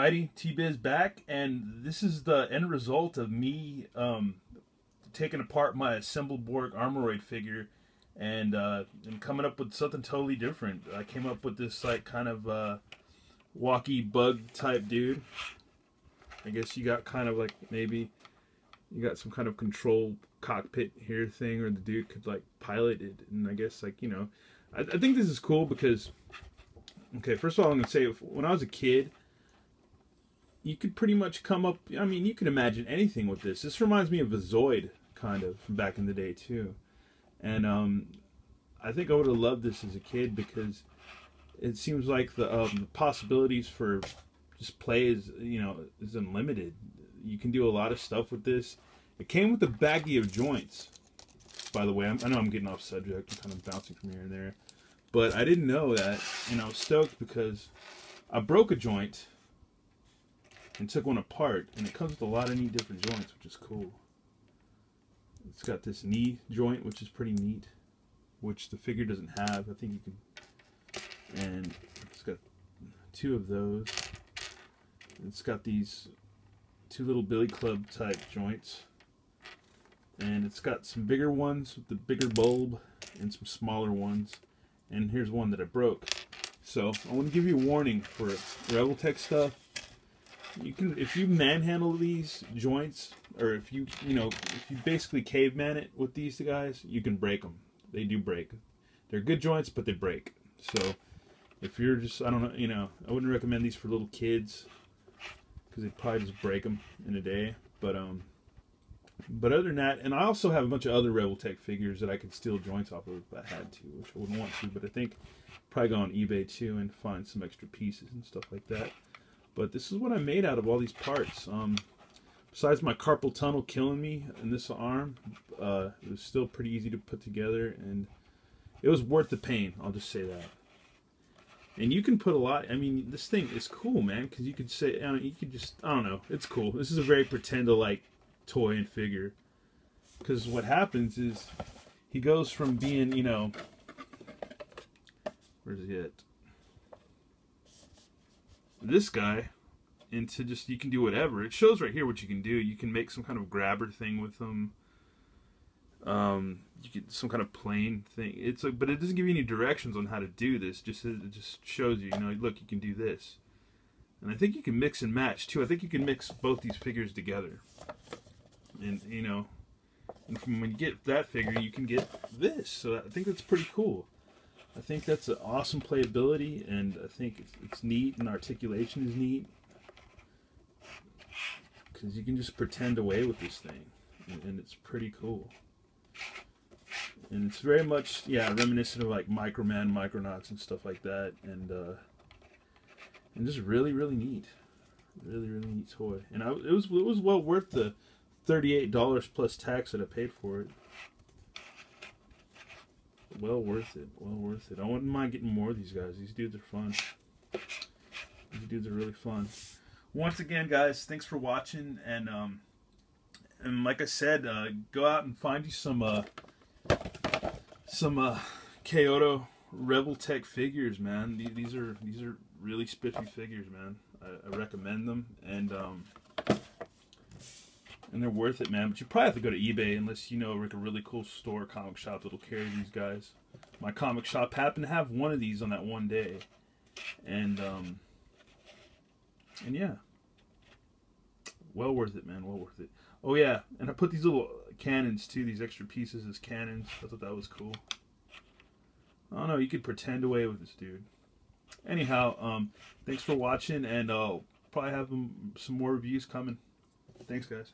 Alrighty, T-Biz back, and this is the end result of me taking apart my Revoltech Armoroid figure and coming up with something totally different. I came up with this like kind of walkie bug type dude. I guess you got kind of like maybe you got some kind of control cockpit here thing, or the dude could like pilot it. And I guess like, you know, I think this is cool because, okay, first of all I'm gonna say, when I was a kid, you could pretty much come up, I mean, you can imagine anything with this. This reminds me of a Zoid, kind of, from back in the day, too. And I think I would have loved this as a kid because it seems like the possibilities for just play is, you know, is unlimited. You can do a lot of stuff with this. It came with a baggie of joints, by the way. I know I'm getting off subject. I'm kind of bouncing from here and there. But I didn't know that, and I was stoked because I broke a joint and took one apart, and it comes with a lot of neat different joints, which is cool. It's got this knee joint, which is pretty neat, which the figure doesn't have. I think you can, and it's got two of those. It's got these two little billy club type joints, and it's got some bigger ones with the bigger bulb and some smaller ones, and here's one that I broke. So I want to give you a warning for Revoltech stuff. You can, if you manhandle these joints, or if you basically caveman it with these guys, you can break them. They do break. They're good joints, but they break. So if you're just, I don't know, you know, I wouldn't recommend these for little kids because they'd probably just break them in a day. But other than that, and I also have a bunch of other Revoltech figures that I could steal joints off of if I had to, which I wouldn't want to. But I think probably go on eBay too and find some extra pieces and stuff like that. But this is what I made out of all these parts. Besides my carpal tunnel killing me in this arm, it was still pretty easy to put together, and it was worth the pain, I'll just say that. And you can put a lot, I mean, this thing is cool, man, because you could say, you could just, I don't know, it's cool. This is a very pretend-to-like toy and figure. Because what happens is, he goes from being, you know, where's he at? This guy into just, you can do whatever. It shows right here what you can do. You can make some kind of grabber thing with them. You can some kind of plane thing. It's like, but it doesn't give you any directions on how to do this. It just shows you, you know, look, you can do this. And I think you can mix and match too. I think you can mix both these figures together. And you know, and from when you get that figure, you can get this. So I think that's pretty cool. I think that's an awesome playability, and I think it's neat, and articulation is neat. Because you can just pretend away with this thing, and it's pretty cool. And it's very much, yeah, reminiscent of like Microman, Micronauts, and stuff like that, and just really, really neat. Really, really neat toy. And it was well worth the $38 plus tax that I paid for it. Well worth it. Well worth it. I wouldn't mind getting more of these guys. These dudes are fun. These dudes are really fun. Once again, guys, thanks for watching. And like I said, go out and find you some Kyoto Revoltech figures, man. These are really spiffy figures, man. I recommend them, and they're worth it, man. But you probably have to go to eBay unless you know like a really cool store, comic shop that'll carry these guys. My comic shop happened to have one of these on that one day, and yeah, well worth it, man. Well worth it. Oh yeah, and I put these little cannons too, these extra pieces as cannons. I thought that was cool. I don't know, you could pretend away with this dude. Anyhow, thanks for watching, and I'll probably have some more reviews coming. Thanks, guys.